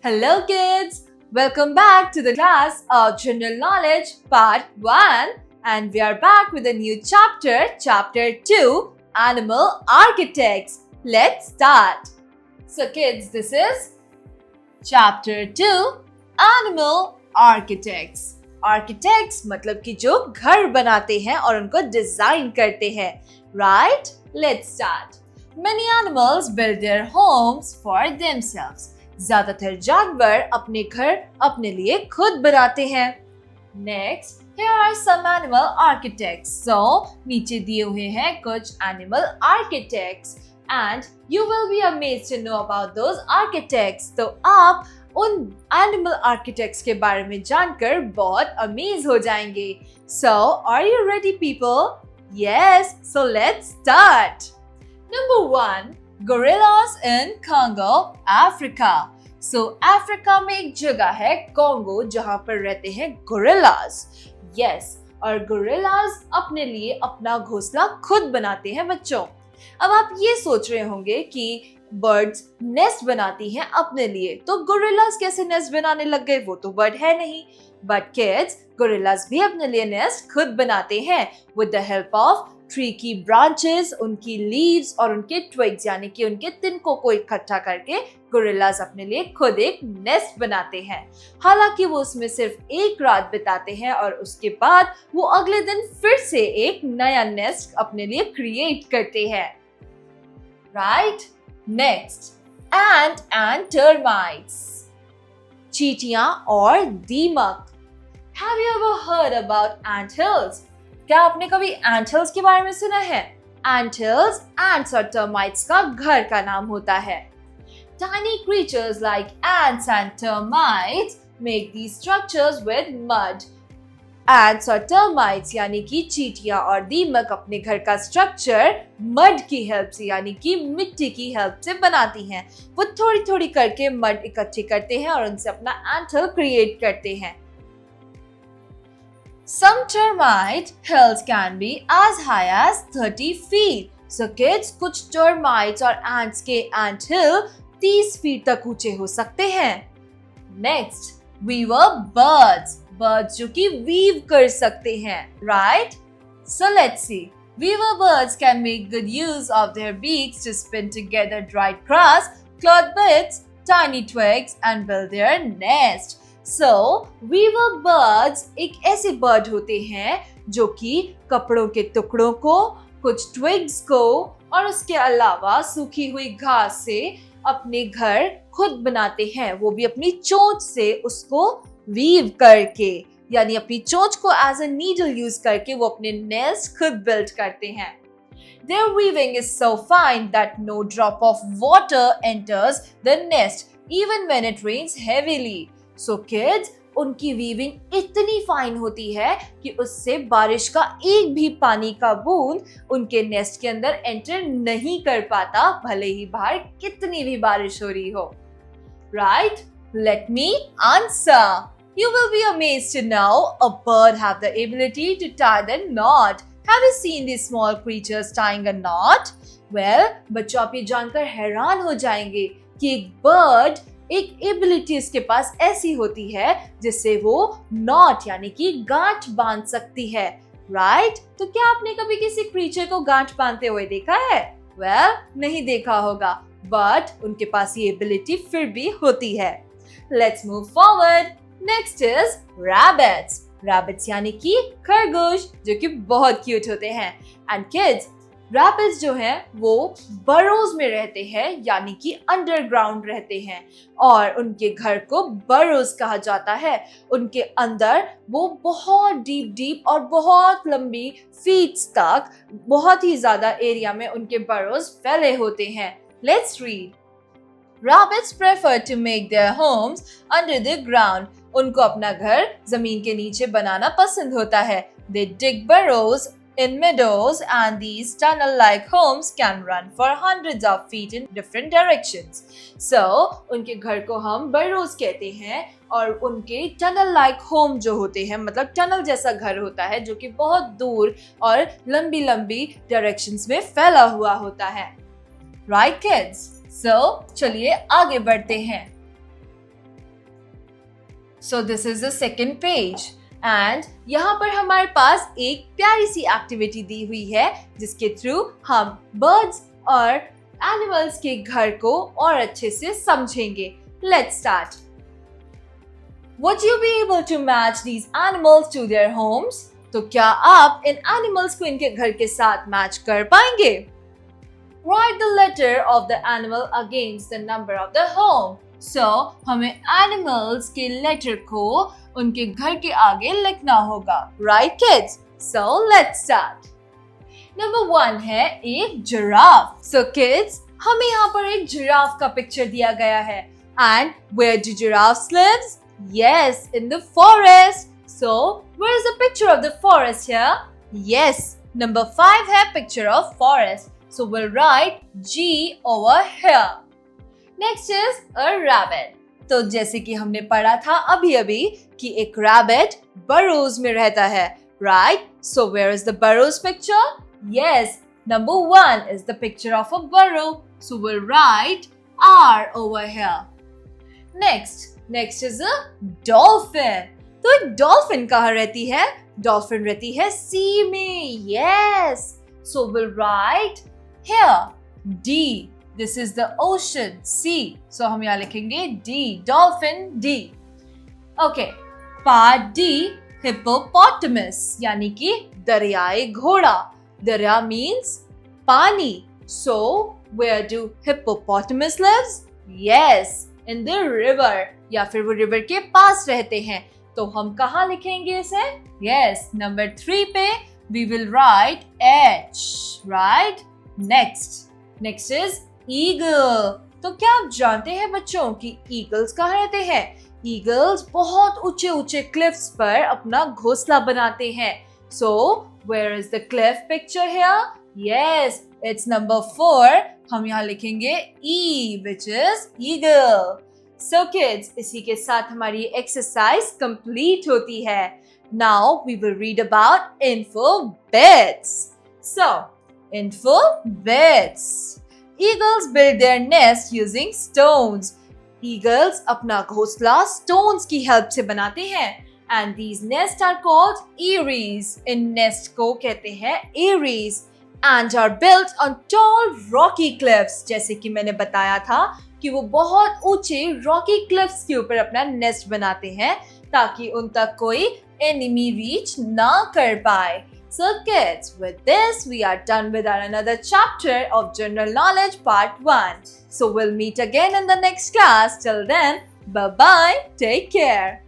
Hello kids! Welcome back to the class of General Knowledge Part 1 and we are back with a new chapter, Chapter 2, Animal Architects. Let's start. So kids, this is Chapter 2, Animal Architects. Architects मतलब कि जो घर बनाते हैं और उनको design करते हैं. Right? Let's start. Many animals build their homes for themselves. ज्यादातर जानवर अपने घर अपने लिए खुद बनाते हैं. Next, here are some animal architects. So, नीचे दिए हुए हैं कुछ animal architects and you will be amazed to know about those architects. तो आप उन animal architects के बारे में जानकर बहुत amazed हो जाएंगे. So, are you ready people? Yes, so let's start. Number 1. Gorillas in Congo, Africa. So, Africa में एक जगह है कॉन्गो जहां पर रहते हैं गोरिल्लास. Yes, और गोरिल्लास अपने लिए अपना घोंसला खुद बनाते हैं बच्चों. अब आप ये सोच रहे होंगे कि बर्ड्स नेस्ट बनाती हैं अपने लिए, तो गोरिल्लास कैसे नेस्ट बनाने लग गए? वो तो बर्ड है नहीं. बट किड्स, गोरिल्लास भी अपने लिए नेस्ट खुद बनाते हैं with the help of tree की ब्रांचेस, उनकी लीव्स और उनके ट्विग्स यानी कि उनके तिनकों को इकट्ठा करके गोरिल्लास अपने लिए खुद एक नेस्ट बनाते हैं. हालांकि वो उसमें सिर्फ एक रात बिताते हैं और उसके बाद वो अगले दिन फिर से एक नया नेस्ट अपने लिए क्रिएट करते हैं. Right? Next, ant and termites. चींटियां और दीमक. Have you ever heard about anthills? क्या आपने कभी एंटल्स के बारे में सुना है? एंटल्स एंट्स और टर्माइट्स का घर का नाम होता है. Tiny creatures like ants and termites make these structures with mud. Ants और termites यानी कि चींटियां और दीमक अपने घर का स्ट्रक्चर मड की हेल्प से यानी कि मिट्टी की हेल्प से बनाती हैं. वो थोड़ी थोड़ी करके मड इकट्ठी करते हैं और उनसे अपना एंटल क्रिएट करते हैं. Some termite hills can be as high as 30 feet. So kids, कुछ termites और ants के ant hill 30 feet तक ऊंचे हो सकते हैं. Next, weaver birds. Birds जो कि weave कर सकते हैं, right? So let's see. Weaver birds can make good use of their beaks to spin together dried grass, cloth bits, tiny twigs and build their nest. So, weaver birds एक ऐसे bird होते हैं जो कि कपड़ों के टुकड़ों को, कुछ ट्विग्स को और उसके अलावा सूखी हुई घास से अपने घर खुद बनाते हैं. वो भी अपनी चोंच से उसको वीव करके यानी अपनी चोंच को एज अ नीडल यूज करके वो अपने नेस्ट खुद बिल्ड करते हैं. Their weaving is so fine that no drop of water enters the nest even when it rains heavily. So kids, उनकी वीविंग इतनी फाइन होती है कि उससे बारिश का एक भी पानी का बूंद उनके नेस्ट के अंदर एंटर नहीं कर पाता, भले ही बाहर कितनी भी बारिश हो रही हो. Right? Let me answer. You will be amazed to know a bird have the ability to tie the knot. Have you seen these small creatures tying a knot? Well, बच्चों आप ये जानकर हैरान हो जाएंगे कि एक बर्ड एक एबिलिटी इसके पास ऐसी होती है जिससे वो नॉट यानी कि गांठ बांध सकती है. राइट? तो क्या आपने कभी किसी क्रीचर को गांठ बांधते हुए देखा है? वेल, नहीं देखा होगा, बट उनके पास ये एबिलिटी फिर भी होती है. Let's move forward. Next is rabbits. Rabbits यानी कि खरगोश जो कि बहुत क्यूट होते हैं. एंड किड्स, रैबिट्स जो हैं वो बरोज में रहते हैं यानी कि अंडरग्राउंड रहते हैं और उनके घर को बरोज कहा जाता है. उनके अंदर वो बहुत डीप और बहुत लंबी फीट्स तक बहुत ही ज्यादा एरिया में उनके बरोज फैले होते हैं. Let's read. Rabbits prefer to make their homes under the ground. उनको अपना घर जमीन के नीचे बनाना पसंद होता है. They dig burrows in meadows and these tunnel-like homes can run for hundreds of feet in different directions. So, उनके घर को हम burrows कहते हैं और उनके tunnel-like home जो होते हैं मतलब टनल जैसा घर होता है जो कि बहुत दूर और लंबी लंबी directions में फैला हुआ होता है. Right kids? So, चलिए आगे बढ़ते हैं. So this is the second page. And यहाँ पर हमारे पास एक प्यारी सी एक्टिविटी दी हुई है जिसके थ्रू हम बर्ड्स और एनिमल्स के घर को और अच्छे से समझेंगे. Let's start. Would you be able to match these animals to their homes? तो क्या आप इन एनिमल्स को इनके घर के साथ मैच कर पाएंगे? Write the letter of the animal against the number of the home. So हमें एनिमल्स के लेटर को उनके घर के आगे लिखना होगा. Right kids? So let's start. Number 1 है एक जिराफ. So kids, हमें यहाँ पर एक जिराफ का पिक्चर दिया गया है. And where do giraffes live? Yes, in the forest. So where is the picture of the forest here? Yes, number 5 है picture of forest. So we'll write G over here. Next is a rabbit. तो जैसे कि हमने पढ़ा था अभी कि एक rabbit burrows में रहता है, right? So where is the burrows picture? Yes, number 1 is the picture of a burrow. So we'll write R over here. Next is a dolphin. तो एक dolphin कहाँ रहती है? Dolphin रहती है sea में. Yes. So we'll write here D. This is the ocean, sea. So हम यहाँ लिखेंगे D, dolphin D. Okay. Part D, hippopotamus, यानी कि दरियाई घोड़ा. दरिया means पानी. So where do hippopotamus lives? Yes, in the river. या फिर वो river के पास रहते हैं. तो हम कहाँ लिखेंगे इसे? Yes, number 3 पे we will write H, right? Next is eagle. तो क्या आप जानते हैं बच्चों कि eagles कहाँ रहते हैं? Eagles बहुत ऊंचे cliffs पर अपना घोंसला बनाते हैं. So where is the cliff picture here? Yes, it's number 4. हम यहाँ लिखेंगे E, which is eagle. So kids, इसी के साथ हमारी एक्सरसाइज कंप्लीट होती है. Now we will read about info bits. So, info bits. Eagles build their nest using stones. Eagles अपना घोंसला stones की help से बनाते हैं. And these nests are called eyries. In nest को कहते हैं eyries. And are built on tall rocky cliffs. जैसे कि मैंने बताया था कि वो बहुत ऊंचे rocky cliffs के ऊपर अपना nest बनाते हैं ताकि उन तक कोई enemy reach ना कर पाए. So kids, with this we are done with our another chapter of General Knowledge Part 1. So we'll meet again in the next class. Till then, bye-bye. Take care.